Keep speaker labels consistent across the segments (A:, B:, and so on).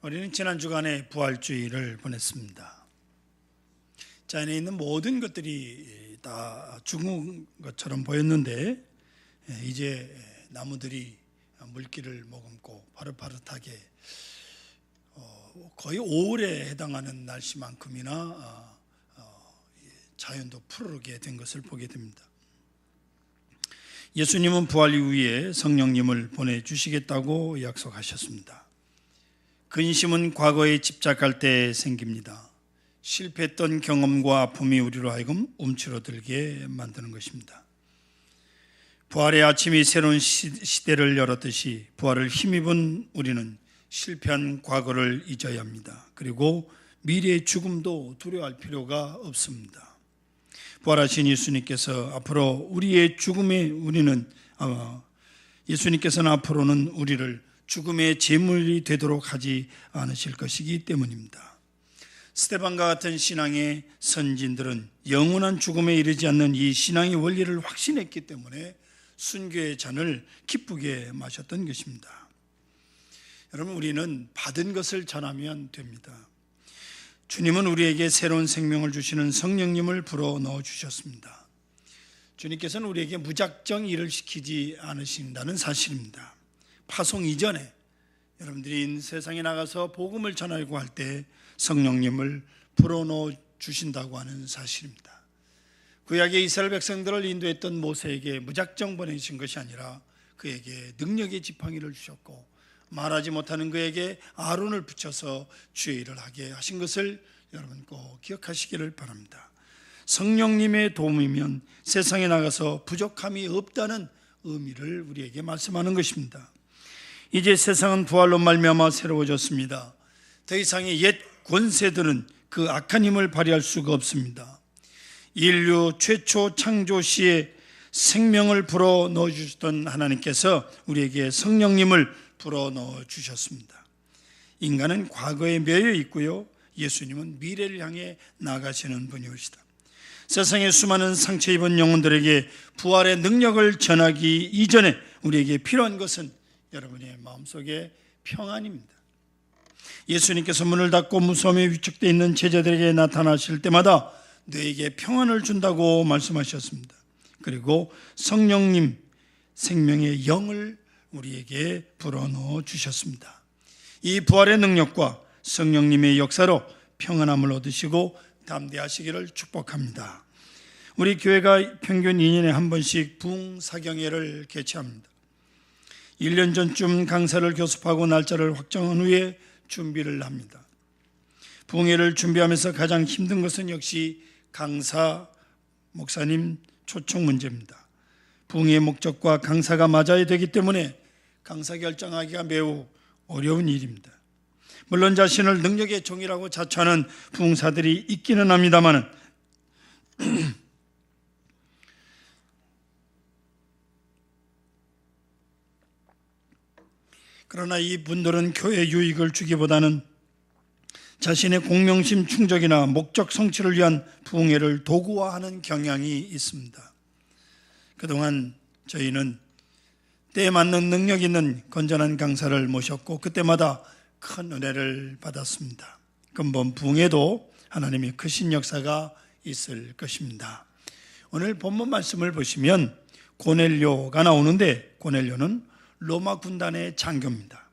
A: 우리는 지난 주간에 부활주일을 보냈습니다. 자연에 있는 모든 것들이 다 죽은 것처럼 보였는데 이제 나무들이 물기를 머금고 파릇파릇하게 거의 5월에 해당하는 날씨만큼이나 자연도 푸르르게 된 것을 보게 됩니다. 예수님은 부활 이후에 성령님을 보내주시겠다고 약속하셨습니다. 근심은 과거에 집착할 때 생깁니다. 실패했던 경험과 아픔이 우리로 하여금 움츠러들게 만드는 것입니다. 부활의 아침이 새로운 시대를 열었듯이 부활을 힘입은 우리는 실패한 과거를 잊어야 합니다. 그리고 미래의 죽음도 두려워할 필요가 없습니다. 부활하신 예수님께서 앞으로 우리의 죽음에 예수님께서는 앞으로는 우리를 죽음의 제물이 되도록 하지 않으실 것이기 때문입니다. 스데반과 같은 신앙의 선진들은 영원한 죽음에 이르지 않는 이 신앙의 원리를 확신했기 때문에 순교의 잔을 기쁘게 마셨던 것입니다. 여러분, 우리는 받은 것을 전하면 됩니다. 주님은 우리에게 새로운 생명을 주시는 성령님을 불어넣어 주셨습니다. 주님께서는 우리에게 무작정 일을 시키지 않으신다는 사실입니다. 파송 이전에 여러분들이 세상에 나가서 복음을 전하려고 할 때 성령님을 불어넣어 주신다고 하는 사실입니다. 구약의 이스라엘 백성들을 인도했던 모세에게 무작정 보내신 것이 아니라 그에게 능력의 지팡이를 주셨고 말하지 못하는 그에게 아론을 붙여서 주의 일을 하게 하신 것을 여러분 꼭 기억하시기를 바랍니다. 성령님의 도움이면 세상에 나가서 부족함이 없다는 의미를 우리에게 말씀하는 것입니다. 이제 세상은 부활로 말미암아 새로워졌습니다. 더 이상의 옛 권세들은 그 악한 힘을 발휘할 수가 없습니다. 인류 최초 창조 시에 생명을 불어넣어 주셨던 하나님께서 우리에게 성령님을 불어넣어 주셨습니다. 인간은 과거에 매여 있고요, 예수님은 미래를 향해 나가시는 분이시다. 세상의 수많은 상처 입은 영혼들에게 부활의 능력을 전하기 이전에 우리에게 필요한 것은 여러분의 마음속에 평안입니다. 예수님께서 문을 닫고 무서움에 위축되어 있는 제자들에게 나타나실 때마다 너에게 평안을 준다고 말씀하셨습니다. 그리고 성령님, 생명의 영을 우리에게 불어넣어 주셨습니다. 이 부활의 능력과 성령님의 역사로 평안함을 얻으시고 담대하시기를 축복합니다. 우리 교회가 평균 2년에 한 번씩 부흥사경회를 개최합니다. 1년 전쯤 강사를 교습하고 날짜를 확정한 후에 준비를 합니다. 부흥회를 준비하면서 가장 힘든 것은 역시 강사, 목사님 초청 문제입니다. 부흥회의 목적과 강사가 맞아야 되기 때문에 강사 결정하기가 매우 어려운 일입니다. 물론 자신을 능력의 종이라고 자처하는 부흥사들이 있기는 합니다만 그러나 이 분들은 교회 유익을 주기보다는 자신의 공명심 충족이나 목적 성취를 위한 부흥회를 도구화하는 경향이 있습니다. 그동안 저희는 때에 맞는 능력 있는 건전한 강사를 모셨고 그때마다 큰 은혜를 받았습니다. 근본 부흥회도 하나님의 크신 역사가 있을 것입니다. 오늘 본문 말씀을 보시면 고넬료가 나오는데 고넬료는 로마 군단의 장교입니다.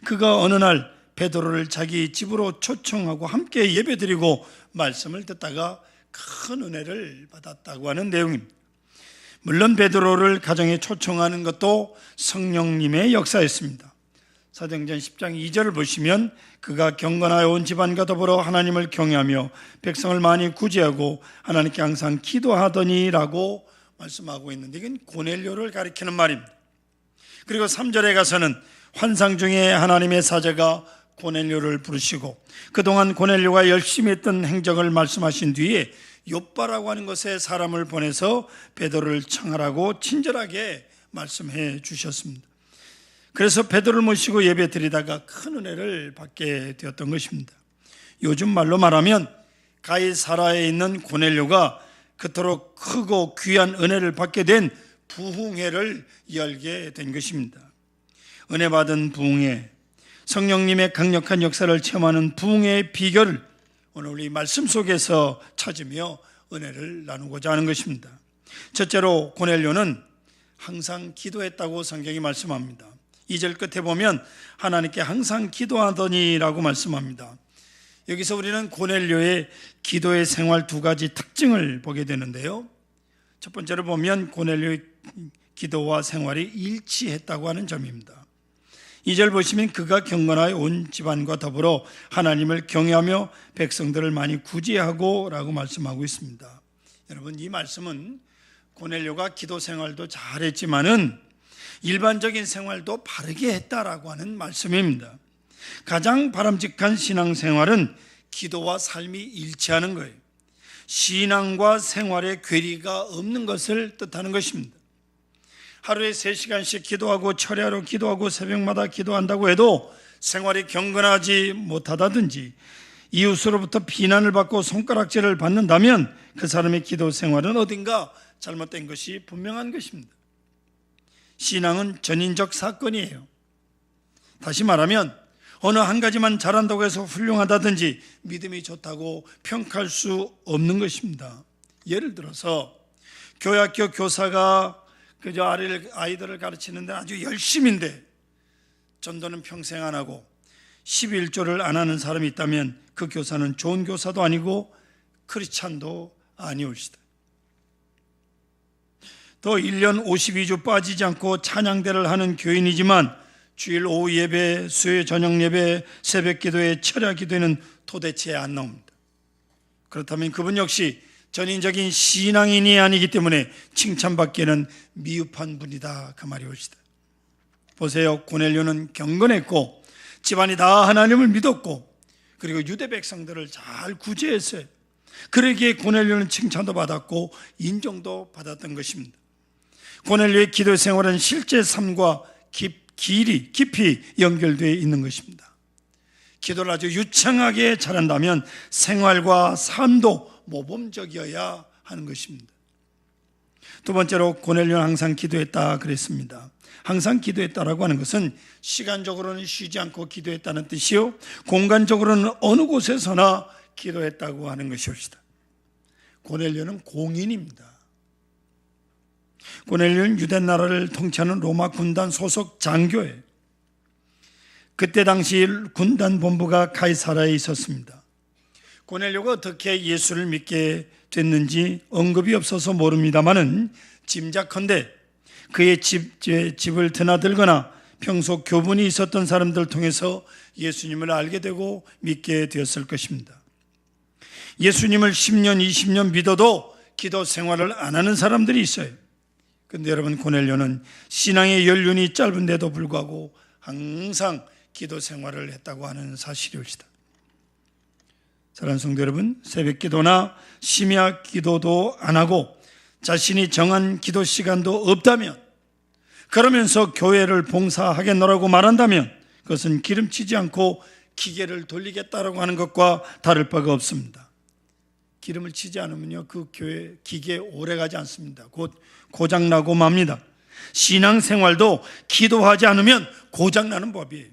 A: 그가 어느 날 베드로를 자기 집으로 초청하고 함께 예배드리고 말씀을 듣다가 큰 은혜를 받았다고 하는 내용입니다. 물론 베드로를 가정에 초청하는 것도 성령님의 역사였습니다. 사도행전 10장 2절을 보시면 그가 경건하여 온 집안과 더불어 하나님을 경외하며 백성을 많이 구제하고 하나님께 항상 기도하더니 라고 말씀하고 있는데 이건 고넬료를 가리키는 말입니다. 그리고 3절에 가서는 환상 중에 하나님의 사자가 고넬료를 부르시고 그동안 고넬료가 열심히 했던 행적을 말씀하신 뒤에 욥바라고 하는 곳에 사람을 보내서 베드로를 청하라고 친절하게 말씀해 주셨습니다. 그래서 베드로를 모시고 예배 드리다가 큰 은혜를 받게 되었던 것입니다. 요즘 말로 말하면 가이사라에 있는 고넬료가 그토록 크고 귀한 은혜를 받게 된 부흥회를 열게 된 것입니다. 은혜 받은 부흥회, 성령님의 강력한 역사를 체험하는 부흥의 비결을 오늘 우리 말씀 속에서 찾으며 은혜를 나누고자 하는 것입니다. 첫째로 고넬료는 항상 기도했다고 성경이 말씀합니다. 2절 끝에 보면 하나님께 항상 기도하더니라고 말씀합니다. 여기서 우리는 고넬료의 기도의 생활 두 가지 특징을 보게 되는데요. 첫 번째로 보면 고넬료의 기도와 생활이 일치했다고 하는 점입니다. 2절 보시면 그가 경건하여 온 집안과 더불어 하나님을 경외하며 백성들을 많이 구제하고 라고 말씀하고 있습니다. 여러분, 이 말씀은 고넬료가 기도 생활도 잘했지만은 일반적인 생활도 바르게 했다라고 하는 말씀입니다. 가장 바람직한 신앙생활은 기도와 삶이 일치하는 거예요. 신앙과 생활의 괴리가 없는 것을 뜻하는 것입니다. 하루에 3시간씩 기도하고 철야로 기도하고 새벽마다 기도한다고 해도 생활이 경건하지 못하다든지 이웃으로부터 비난을 받고 손가락질을 받는다면 그 사람의 기도 생활은 어딘가 잘못된 것이 분명한 것입니다. 신앙은 전인적 사건이에요. 다시 말하면 어느 한 가지만 잘한다고 해서 훌륭하다든지 믿음이 좋다고 평가할 수 없는 것입니다. 예를 들어서 교회학교 교사가 그저 아이들을 가르치는데 아주 열심인데 전도는 평생 안 하고 11조를 안 하는 사람이 있다면 그 교사는 좋은 교사도 아니고 크리스찬도 아니올시다. 또 1년 52주 빠지지 않고 찬양대를 하는 교인이지만 주일 오후 예배, 수요일 저녁 예배, 새벽 기도에 철야 기도에는 도대체 안 나옵니다. 그렇다면 그분 역시 전인적인 신앙인이 아니기 때문에 칭찬받기에는 미흡한 분이다, 그 말이 옳시다. 보세요, 고넬료는 경건했고 집안이 다 하나님을 믿었고 그리고 유대 백성들을 잘 구제했어요. 그러기에 고넬료는 칭찬도 받았고 인정도 받았던 것입니다. 고넬료의 기도 생활은 실제 삶과 깊이 연결되어 있는 것입니다. 기도를 아주 유창하게 잘한다면 생활과 삶도 모범적이어야 하는 것입니다. 두 번째로 고넬료는 항상 기도했다 그랬습니다. 항상 기도했다라고 하는 것은 시간적으로는 쉬지 않고 기도했다는 뜻이요, 공간적으로는 어느 곳에서나 기도했다고 하는 것이옵시다. 고넬료는 공인입니다. 고넬료는 유대 나라를 통치하는 로마 군단 소속 장교예요. 그때 당시 군단 본부가 가이사라에 있었습니다. 고넬료가 어떻게 예수를 믿게 됐는지 언급이 없어서 모릅니다마는 짐작컨대 그의 집을 드나들거나 평소 교분이 있었던 사람들을 통해서 예수님을 알게 되고 믿게 되었을 것입니다. 예수님을 10년, 20년 믿어도 기도 생활을 안 하는 사람들이 있어요. 그런데 여러분, 고넬료는 신앙의 연륜이 짧은데도 불구하고 항상 기도 생활을 했다고 하는 사실이옵시다. 사랑하는 성도 여러분, 새벽 기도나 심야 기도도 안 하고 자신이 정한 기도 시간도 없다면, 그러면서 교회를 봉사하겠노라고 말한다면 그것은 기름치지 않고 기계를 돌리겠다라고 하는 것과 다를 바가 없습니다. 기름을 치지 않으면요, 그 교회 기계 오래 가지 않습니다. 곧 고장나고 맙니다. 신앙생활도 기도하지 않으면 고장나는 법이에요.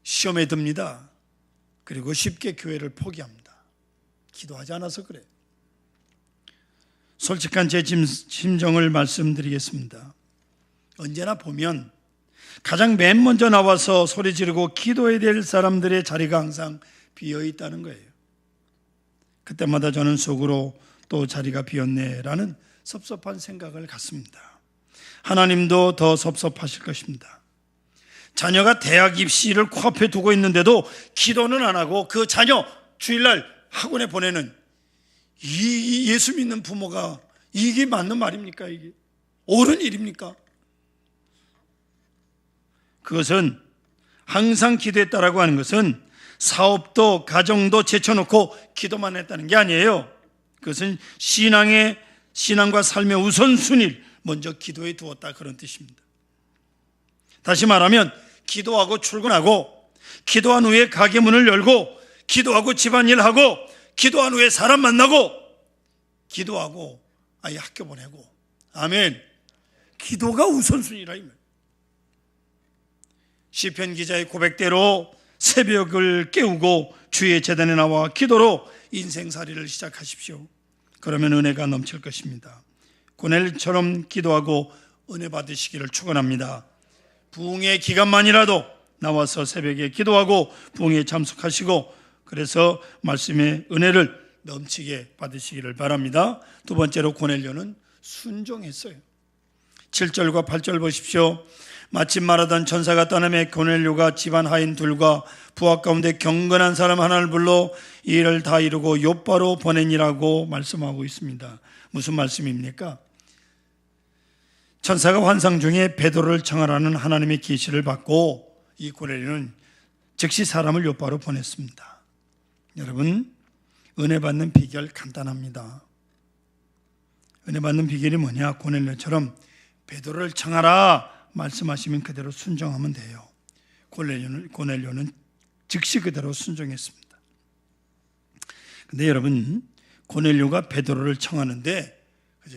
A: 시험에 듭니다. 그리고 쉽게 교회를 포기합니다. 기도하지 않아서 그래요. 솔직한 제 심정을 말씀드리겠습니다. 언제나 보면 가장 맨 먼저 나와서 소리 지르고 기도해야 될 사람들의 자리가 항상 비어 있다는 거예요. 그때마다 저는 속으로 또 자리가 비었네라는 섭섭한 생각을 갖습니다. 하나님도 더 섭섭하실 것입니다. 자녀가 대학 입시를 코앞에 두고 있는데도 기도는 안 하고 그 자녀 주일날 학원에 보내는 이 예수 믿는 부모가 이게 맞는 말입니까? 이게 옳은 일입니까? 그것은 항상 기도했다라고 하는 것은 사업도 가정도 제쳐놓고 기도만 했다는 게 아니에요. 그것은 신앙과 삶의 우선순위를 먼저 기도에 두었다, 그런 뜻입니다. 다시 말하면 기도하고 출근하고, 기도한 후에 가게 문을 열고, 기도하고 집안일하고, 기도한 후에 사람 만나고, 기도하고 아이 학교 보내고, 아멘. 기도가 우선순위라. 시편 기자의 고백대로 새벽을 깨우고 주의 제단에 나와 기도로 인생살이를 시작하십시오. 그러면 은혜가 넘칠 것입니다. 고넬처럼 기도하고 은혜 받으시기를 축원합니다. 부흥의 기간만이라도 나와서 새벽에 기도하고 부흥에 참석하시고 그래서 말씀의 은혜를 넘치게 받으시기를 바랍니다. 두 번째로 고넬료는 순종했어요. 7절과 8절 보십시오. 마침 말하던 천사가 떠나매 고넬료가 집안 하인 둘과 부하 가운데 경건한 사람 하나를 불러 이 일을 다 이루고 요바로 보내니라고 말씀하고 있습니다. 무슨 말씀입니까? 천사가 환상 중에 베드로를 청하라는 하나님의 계시를 받고 이 고넬료는 즉시 사람을 요바로 보냈습니다. 여러분, 은혜 받는 비결 간단합니다. 은혜 받는 비결이 뭐냐? 고넬료처럼 베드로를 청하라 말씀하시면 그대로 순종하면 돼요. 고넬료는 즉시 그대로 순종했습니다. 근데 여러분, 고넬료가 베드로를 청하는데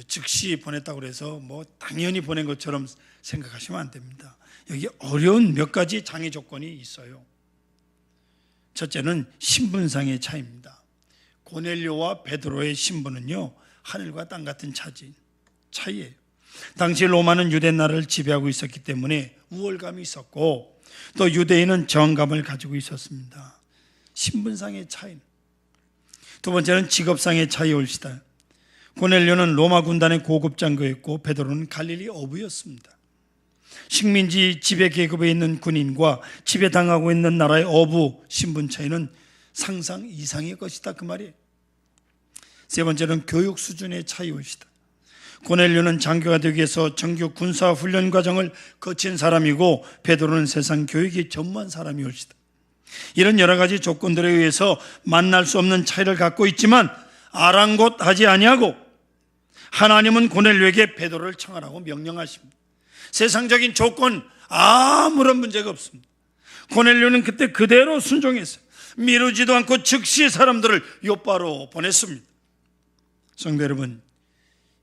A: 즉시 보냈다고 해서 당연히 보낸 것처럼 생각하시면 안 됩니다. 여기 어려운 몇 가지 장애 조건이 있어요. 첫째는 신분상의 차이입니다. 고넬료와 베드로의 신분은요, 하늘과 땅 같은 차이예요. 당시 로마는 유대 나라를 지배하고 있었기 때문에 우월감이 있었고 또 유대인은 정감을 가지고 있었습니다. 신분상의 차이. 두 번째는 직업상의 차이올시다. 고넬료는 로마 군단의 고급 장교였고 베드로는 갈릴리 어부였습니다. 식민지 지배 계급에 있는 군인과 지배당하고 있는 나라의 어부 신분 차이는 상상 이상의 것이다, 그 말이에요. 세 번째는 교육 수준의 차이올시다. 고넬료는 장교가 되기 위해서 정규 군사 훈련 과정을 거친 사람이고 베드로는 세상 교육이 전무한 사람이올시다. 이런 여러 가지 조건들에 의해서 만날 수 없는 차이를 갖고 있지만 아랑곳하지 아니하고 하나님은 고넬료에게 베드로를 청하라고 명령하십니다. 세상적인 조건 아무런 문제가 없습니다. 고넬료는 그때 그대로 순종했어요. 미루지도 않고 즉시 사람들을 요바로 보냈습니다. 성도 여러분,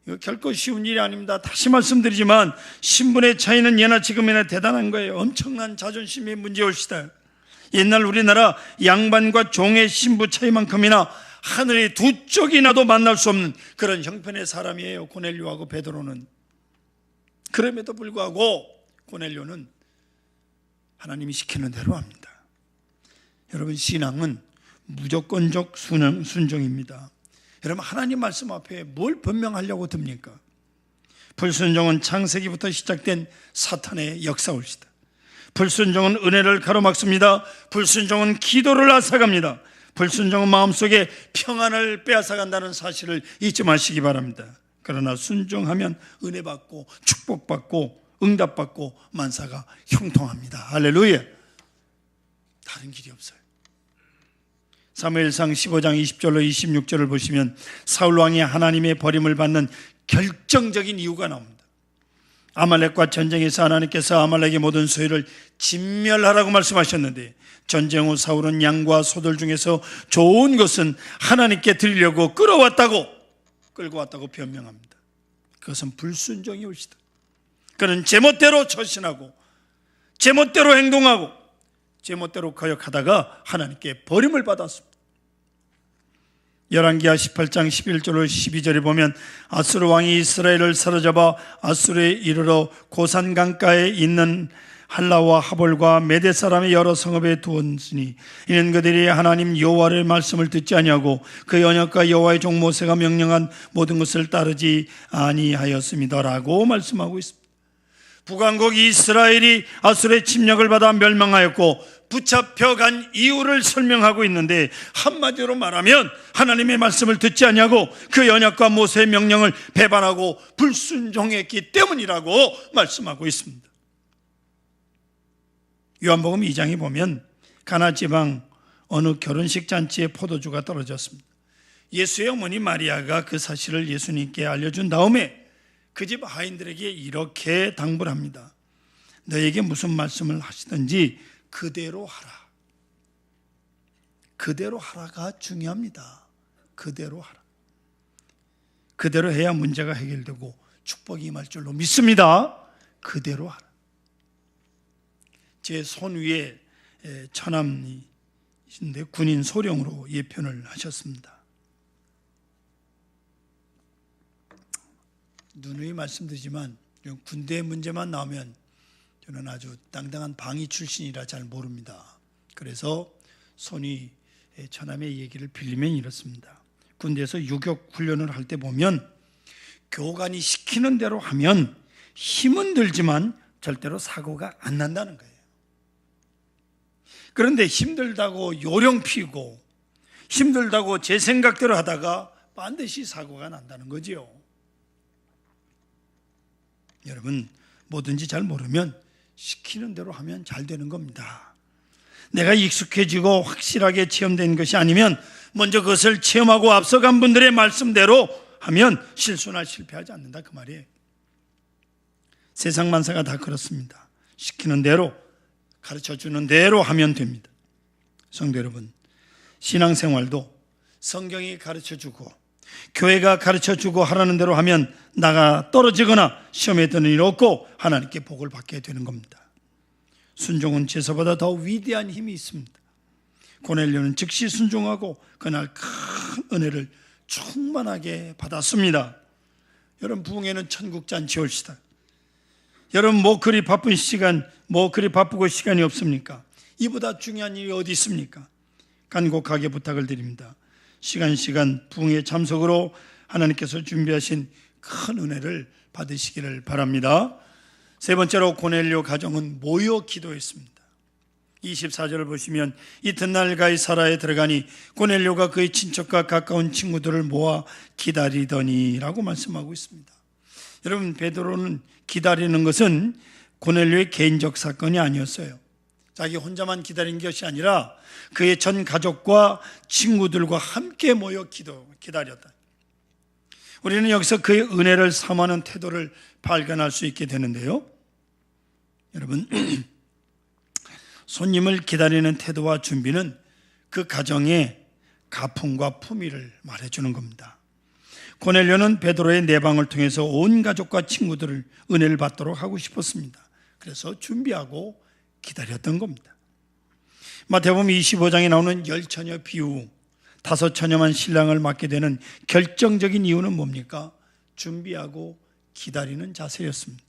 A: 이거 결코 쉬운 일이 아닙니다. 다시 말씀드리지만 신분의 차이는 예나 지금이나 대단한 거예요. 엄청난 자존심의 문제올시다. 옛날 우리나라 양반과 종의 신분 차이만큼이나 하늘의 두 쪽이 나도 만날 수 없는 그런 형편의 사람이에요, 고넬료하고 베드로는. 그럼에도 불구하고 고넬료는 하나님이 시키는 대로 합니다. 여러분, 신앙은 무조건적 순종입니다. 여러분, 하나님 말씀 앞에 뭘 변명하려고 듭니까? 불순종은 창세기부터 시작된 사탄의 역사올시다. 불순종은 은혜를 가로막습니다. 불순종은 기도를 앗아갑니다. 불순종은 마음속에 평안을 빼앗아간다는 사실을 잊지 마시기 바랍니다. 그러나 순종하면 은혜 받고 축복받고 응답받고 만사가 형통합니다. 할렐루야. 다른 길이 없어요. 사무엘상 15장 20절로 26절을 보시면 사울 왕이 하나님의 버림을 받는 결정적인 이유가 나옵니다. 아말렉과 전쟁에서 하나님께서 아말렉의 모든 소유를 진멸하라고 말씀하셨는데 전쟁 후 사울은 양과 소들 중에서 좋은 것은 하나님께 드리려고 끌고 왔다고 변명합니다. 그것은 불순종이 올시다. 그는 제멋대로 처신하고 제멋대로 행동하고 제멋대로 거역하다가 하나님께 버림을 받았습니다. 열왕기하 18장 11절로 12절에 보면 아수르 왕이 이스라엘을 사로잡아 아수르에 이르러 고산 강가에 있는 할라와 하볼과 메대 사람의 여러 성읍에 두었으니 이는 그들이 하나님 여호와의 말씀을 듣지 아니하고 그 언약과 여호와의 종 모세가 명령한 모든 것을 따르지 아니하였음이다라고 말씀하고 있습니다. 북왕국 이스라엘이 아수르의 침략을 받아 멸망하였고 붙잡혀간 이유를 설명하고 있는데 한마디로 말하면 하나님의 말씀을 듣지 아니하고 그 언약과 모세의 명령을 배반하고 불순종했기 때문이라고 말씀하고 있습니다. 요한복음 2장에 보면 가나 지방 어느 결혼식 잔치에 포도주가 떨어졌습니다. 예수의 어머니 마리아가 그 사실을 예수님께 알려준 다음에 그 집 하인들에게 이렇게 당부를 합니다. 너에게 무슨 말씀을 하시든지 그대로 하라. 그대로 하라가 중요합니다. 그대로 하라. 그대로 해야 문제가 해결되고 축복이 임할 줄로 믿습니다. 그대로 하라. 제 손 위에 처남이신데 군인 소령으로 예편을 하셨습니다. 누누이 말씀드리지만 군대 문제만 나오면 저는 아주 당당한 방위 출신이라 잘 모릅니다. 그래서 손위 처남의 얘기를 빌리면 이렇습니다. 군대에서 유격 훈련을 할 때 보면 교관이 시키는 대로 하면 힘은 들지만 절대로 사고가 안 난다는 거예요. 그런데 힘들다고 요령 피우고 힘들다고 제 생각대로 하다가 반드시 사고가 난다는 거지요. 여러분, 뭐든지 잘 모르면 시키는 대로 하면 잘 되는 겁니다. 내가 익숙해지고 확실하게 체험된 것이 아니면 먼저 그것을 체험하고 앞서간 분들의 말씀대로 하면 실수나 실패하지 않는다 그 말이에요. 세상 만사가 다 그렇습니다. 시키는 대로, 가르쳐주는 대로 하면 됩니다. 성도 여러분, 신앙생활도 성경이 가르쳐주고 교회가 가르쳐주고 하라는 대로 하면 나가 떨어지거나 시험에 드는 일 없고 하나님께 복을 받게 되는 겁니다. 순종은 제사보다 더 위대한 힘이 있습니다. 고넬료는 즉시 순종하고 그날 큰 은혜를 충만하게 받았습니다. 여러분, 부흥회는 천국잔치 올시다. 여러분, 뭐 그리 바쁘고 시간이 없습니까? 이보다 중요한 일이 어디 있습니까? 간곡하게 부탁을 드립니다. 시간 부흥회 참석으로 하나님께서 준비하신 큰 은혜를 받으시기를 바랍니다. 세 번째로 고넬료 가정은 모여 기도했습니다. 24절을 보시면 이튿날 가이사라에 들어가니 고넬료가 그의 친척과 가까운 친구들을 모아 기다리더니라고 말씀하고 있습니다. 여러분, 베드로는 기다리는 것은 고넬료의 개인적 사건이 아니었어요. 자기 혼자만 기다린 것이 아니라 그의 전 가족과 친구들과 함께 모여 기다렸다. 우리는 여기서 그의 은혜를 사모하는 태도를 발견할 수 있게 되는데요. 여러분, 손님을 기다리는 태도와 준비는 그 가정의 가풍과 품위를 말해주는 겁니다. 고넬료는 베드로의 내방을 통해서 온 가족과 친구들을 은혜를 받도록 하고 싶었습니다. 그래서 준비하고 기다렸던 겁니다. 마태복음 25장에 나오는 열처녀 비유, 5처녀만 신랑을 맡게 되는 결정적인 이유는 뭡니까? 준비하고 기다리는 자세였습니다.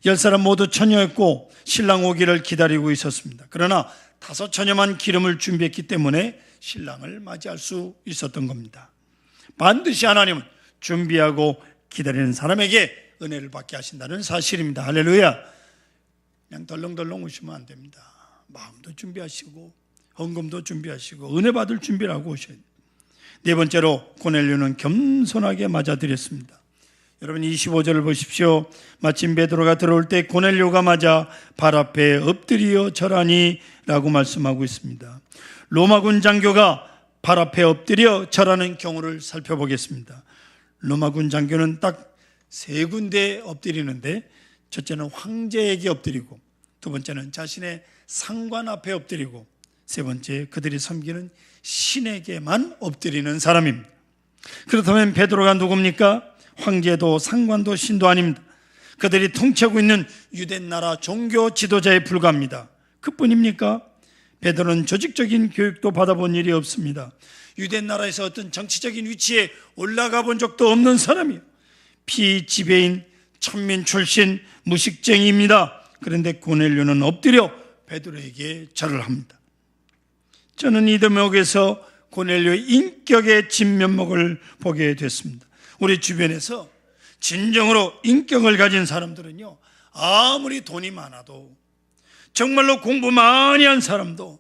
A: 10사람 모두 처녀였고 신랑 오기를 기다리고 있었습니다. 그러나 5처녀만 기름을 준비했기 때문에 신랑을 맞이할 수 있었던 겁니다. 반드시 하나님은 준비하고 기다리는 사람에게 은혜를 받게 하신다는 사실입니다. 할렐루야. 그냥 덜렁덜렁 오시면 안 됩니다. 마음도 준비하시고 헌금도 준비하시고 은혜 받을 준비를 하고 오셔야 돼요. 네 번째로 고넬료는 겸손하게 맞아들였습니다. 여러분, 25절을 보십시오. 마침 베드로가 들어올 때 고넬료가 맞아 발 앞에 엎드려 절하니 라고 말씀하고 있습니다. 로마군 장교가 발 앞에 엎드려 절하는 경우를 살펴보겠습니다. 로마군 장교는 딱 세 군데 엎드리는데, 첫째는 황제에게 엎드리고, 두 번째는 자신의 상관 앞에 엎드리고, 세 번째 그들이 섬기는 신에게만 엎드리는 사람입니다. 그렇다면 베드로가 누굽니까? 황제도 상관도 신도 아닙니다. 그들이 통치하고 있는 유대 나라 종교 지도자에 불과합니다. 그뿐입니까? 베드로는 조직적인 교육도 받아본 일이 없습니다. 유대 나라에서 어떤 정치적인 위치에 올라가 본 적도 없는 사람이에요. 피지배인 천민 출신 무식쟁이입니다. 그런데 고넬료는 엎드려 베드로에게 절을 합니다. 저는 이 대목에서 고넬료의 인격의 진면목을 보게 됐습니다. 우리 주변에서 진정으로 인격을 가진 사람들은요, 아무리 돈이 많아도, 정말로 공부 많이 한 사람도,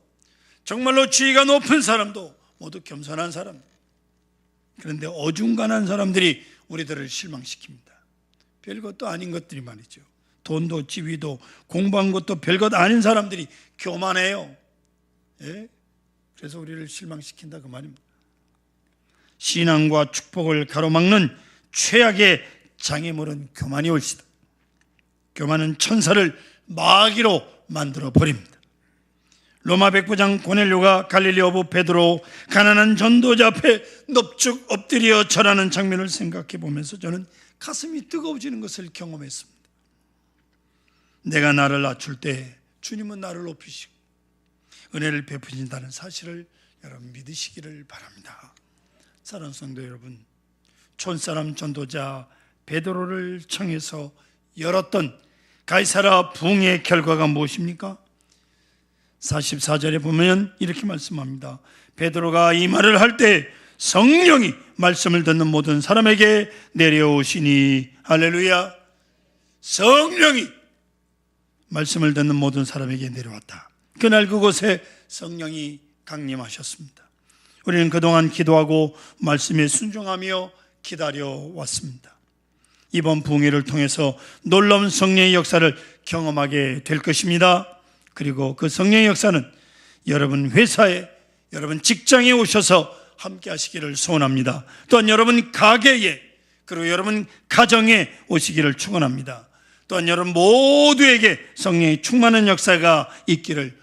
A: 정말로 지위가 높은 사람도 모두 겸손한 사람. 그런데 어중간한 사람들이 우리들을 실망시킵니다. 별것도 아닌 것들이 말이죠. 돈도 지위도 공부한 것도 별것 아닌 사람들이 교만해요. 예? 그래서 우리를 실망시킨다 그 말입니다. 신앙과 축복을 가로막는 최악의 장애물은 교만이 올시다. 교만은 천사를 마귀로 만들어 버립니다. 로마 백부장 고넬료가 갈릴리 어부 베드로, 가난한 전도자 앞에 넙죽 엎드려 절하는 장면을 생각해 보면서 저는 가슴이 뜨거워지는 것을 경험했습니다. 내가 나를 낮출 때 주님은 나를 높이시고 은혜를 베푸신다는 사실을 여러분 믿으시기를 바랍니다. 사랑하는 성도 여러분, 촌사람 전도자 베드로를 청해서 열었던 가이사랴 부흥의 결과가 무엇입니까? 44절에 보면 이렇게 말씀합니다. 베드로가 이 말을 할 때 성령이 말씀을 듣는 모든 사람에게 내려오시니, 할렐루야. 성령이 말씀을 듣는 모든 사람에게 내려왔다. 그날 그곳에 성령이 강림하셨습니다. 우리는 그동안 기도하고 말씀에 순종하며 기다려왔습니다. 이번 부흥회를 통해서 놀라운 성령의 역사를 경험하게 될 것입니다. 그리고 그 성령의 역사는 여러분 회사에, 여러분 직장에 오셔서 함께 하시기를 소원합니다. 또한 여러분 가게에, 그리고 여러분 가정에 오시기를 축원합니다. 또한 여러분 모두에게 성령의 충만한 역사가 있기를